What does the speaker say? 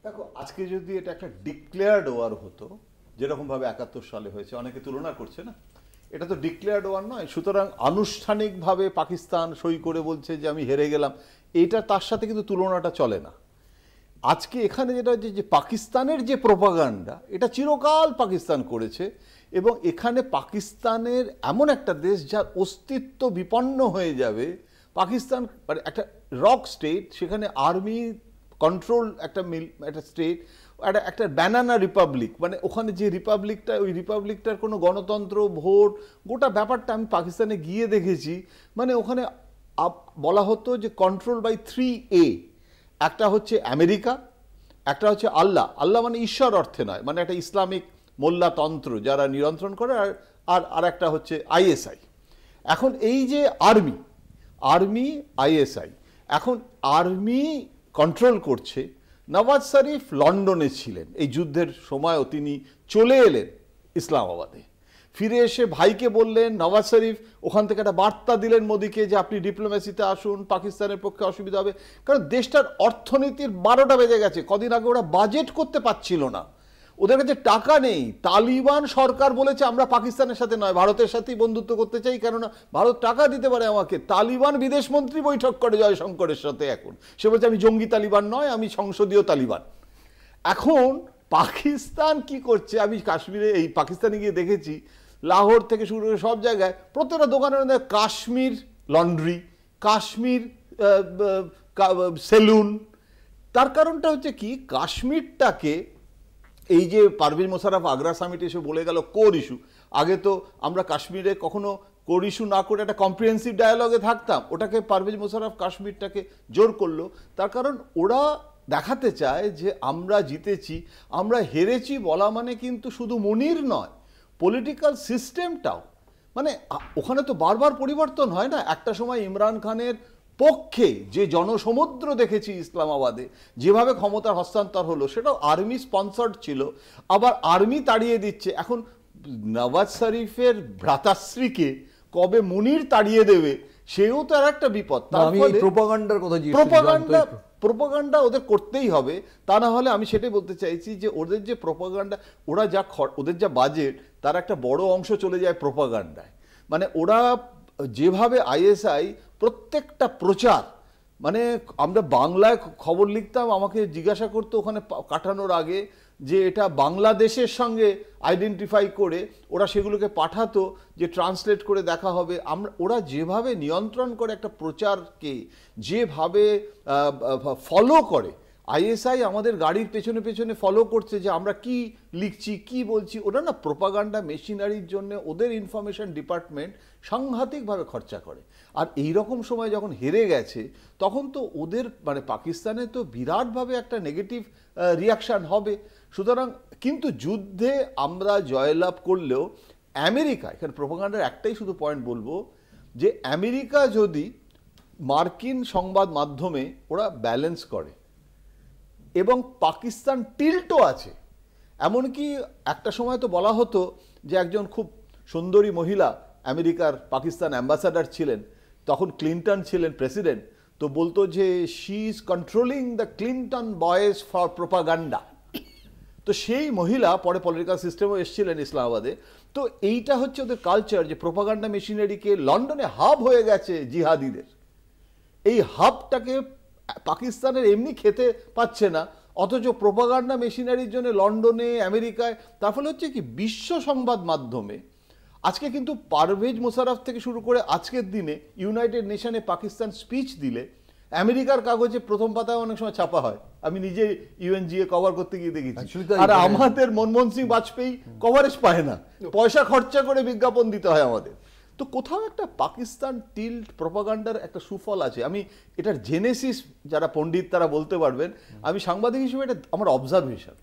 দেখো, আজকে যদি এটা একটা ডিক্লেয়ার্ড ওয়ার হতো, যেরকমভাবে 71 সালে হয়েছে, অনেকে তুলনা করছে না, এটা তো ডিক্লেয়ার্ড ওয়ার নয়। সুতরাং আনুষ্ঠানিকভাবে পাকিস্তান সই করে বলছে যে আমি হেরে গেলাম, এটা তার সাথে কিন্তু তুলনাটা চলে না। আজকে এখানে যেটা হচ্ছে যে পাকিস্তানের যে প্রোপাগান্ডা, এটা চিরকাল পাকিস্তান করেছে, এবং এখানে পাকিস্তানের এমন একটা দেশ যার অস্তিত্ব বিপন্ন হয়ে যাবে। পাকিস্তান মানে একটা রক স্টেট, সেখানে আর্মি কন্ট্রোল একটা স্টেট, একটা ব্যানানা রিপাবলিক, মানে ওখানে যে রিপাবলিকটা, ওই রিপাবলিকটার কোনো গণতন্ত্র, ভোট, গোটা ব্যাপারটা আমি পাকিস্তানে গিয়ে দেখেছি। মানে ওখানে বলা হতো যে কন্ট্রোল বাই 3A, একটা হচ্ছে আমেরিকা, একটা হচ্ছে আল্লাহ। আল্লাহ মানে ঈশ্বর অর্থে নয়, মানে একটা ইসলামিক মোল্লাতন্ত্র যারা নিয়ন্ত্রণ করে, আর একটা হচ্ছে আইএসআই। এখন এই যে আর্মি আইএসআই, এখন আর্মি কন্ট্রোল করছে। নওয়াজ শরীফ লন্ডনে ছিলেন এই যুদ্ধের সময়ও, তিনি চলে এলেন ইসলামাবাদে, ফিরে এসে ভাইকে বললেন, নওয়াজ শরীফ ওখান থেকে একটা বার্তা দিলেন মোদিকে যে আপনি ডিপ্লোমেসিতে আসুন, পাকিস্তানের পক্ষে অসুবিধা হবে। কারণ দেশটার অর্থনীতির 12টা বেজে গেছে। কদিন আগে ওরা বাজেট করতে পারছিল না, ওদের কাছে টাকা নেই। তালিবান সরকার বলেছে আমরা পাকিস্তানের সাথে নয়, ভারতের সাথেই বন্ধুত্ব করতে চাই, কেননা ভারত টাকা দিতে পারে আমাকে। তালিবান বিদেশমন্ত্রী বৈঠক করে জয়শঙ্করের সাথে, এখন সে বলছে আমি জঙ্গি তালিবান নয়, আমি সংসদীয় তালিবান। এখন পাকিস্তান কি করছে, আমি কাশ্মীরে এই পাকিস্তানে গিয়ে দেখেছি, লাহোর থেকে শুরু করে সব জায়গায় প্রত্যেকটা দোকানের মধ্যে কাশ্মীর লন্ড্রি, কাশ্মীর সেলুন। তার কারণটা হচ্ছে কি, কাশ্মীরটাকে এই যে পারভেজ মোশাররফ আগ্রা সামিটে এসে বলে গেল কোর ইস্যু। আগে তো আমরা কাশ্মীরে কখনো কোর ইস্যু না করে একটা কম্প্রিহেন্সিভ ডায়ালগে থাকতাম, ওটাকে পারভেজ মোশাররফ কাশ্মীরটাকে জোর করলো। তার কারণ ওরা দেখাতে চায় যে আমরা জিতেছি। আমরা হেরেছি বলা মানে কিন্তু শুধু মনির নয়, পলিটিক্যাল সিস্টেমটাও। মানে ওখানে তো বারবার পরিবর্তন হয় না। একটা সময় ইমরান খানের পক্ষে যে জনসমুদ্র দেখেছি ইসলামাবাদে, যেভাবে ক্ষমতার হস্তান্তর হলো, সেটাও আর্মি স্পন্সর্ড ছিল। আবার আর্মি তাড়িয়ে দিচ্ছে। এখন নওয়াজ শরীফের ভ্রাতাশ্রীকে কবে মুনির তাড়িয়ে দেবে, সেও তো আর একটা বিপদ। প্রোপাগান্ডা ওদের করতেই হবে, তা না হলে, আমি সেটাই বলতে চাইছি যে ওদের যে প্রোপাগান্ডা, ওদের যা বাজেট, তার একটা বড় অংশ চলে যায় প্রোপাগান্ডায়। মানে ওরা যেভাবে আইএসআই প্রত্যেকটা প্রচার, মানে আমরা বাংলায় খবর লিখতাম, আমাকে জিজ্ঞাসা করতো ওখানে কাটানোর আগে যে এটা বাংলাদেশের সঙ্গে আইডেন্টিফাই করে ওরা সেগুলোকে পাঠাতো যে ট্রান্সলেট করে দেখা হবে। ওরা যেভাবে নিয়ন্ত্রণ করে একটা প্রচারকে, যেভাবে ফলো করে, আইএসআই আমাদের গাড়ির পেছনে পেছনে ফলো করছে যে আমরা কি লিখছি, কি বলছি। ওরা না প্রোপাগান্ডা মেশিনারির জন্য ওদের ইনফরমেশন ডিপার্টমেন্ট সাংঘাতিকভাবে খরচা করে। আর এই রকম সময় যখন হেরে গেছে, তখন তো ওদের মানে পাকিস্তানে তো বিরাটভাবে একটা নেগেটিভ রিয়াকশান হবে। সুতরাং কিন্তু যুদ্ধে আমরা জয়লাভ করলেও আমেরিকা, এখানে প্রোপাগান্ডার একটাই শুধু পয়েন্ট বলবো, যে আমেরিকা যদি মার্কিন সংবাদ মাধ্যমে ওরা ব্যালেন্স করে, এবং পাকিস্তান টিল্টও আছে। এমনকি একটা সময় তো বলা হতো যে একজন খুব সুন্দরী মহিলা আমেরিকার পাকিস্তান অ্যাম্বাসাডার ছিলেন, তখন ক্লিন্টন ছিলেন প্রেসিডেন্ট, তো বলতো যে she is controlling the Clinton boys for propaganda. তো সেই মহিলা পরে পলিটিক্যাল সিস্টেমও এসেছিলেন ইসলামাবাদে। তো এইটা হচ্ছে ওদের কালচার, যে প্রোপাগান্ডা মেশিনারিকে লন্ডনে হাব হয়ে গেছে জিহাদিদের, এই হাবটাকে পাকিস্তানের এমনি খেতে পাচ্ছে না, অথচ প্রোপাগান্ডা মেশিনারির জন্য লন্ডনে, আমেরিকায়। তার ফলে হচ্ছে কি, বিশ্ব সংবাদ মাধ্যমে আজকে কিন্তু পারভেজ মোশাররফ থেকে শুরু করে আজকের দিনে ইউনাইটেড নেশনে পাকিস্তান স্পিচ দিলে আমেরিকার কাগজে প্রথম পাতায় অনেক সময় ছাপা হয়। আমি নিজে ইউএনজিএ কভার করতে গিয়ে দেখেছি। আর আমাদের মনমোহন সিং বাজপেয়ী কভারেজ পায় না, পয়সা খরচা করে বিজ্ঞাপন দিতে হয় আমাদের। তো কোথাও একটা পাকিস্তান টিল্ট প্রোপাগান্ডার একটা সুফল আছে। আমি এটার জেনেসিস, যারা পণ্ডিত তারা বলতে পারবেন, আমি সাংবাদিক হিসেবে এটা আমার অবজারভেশন।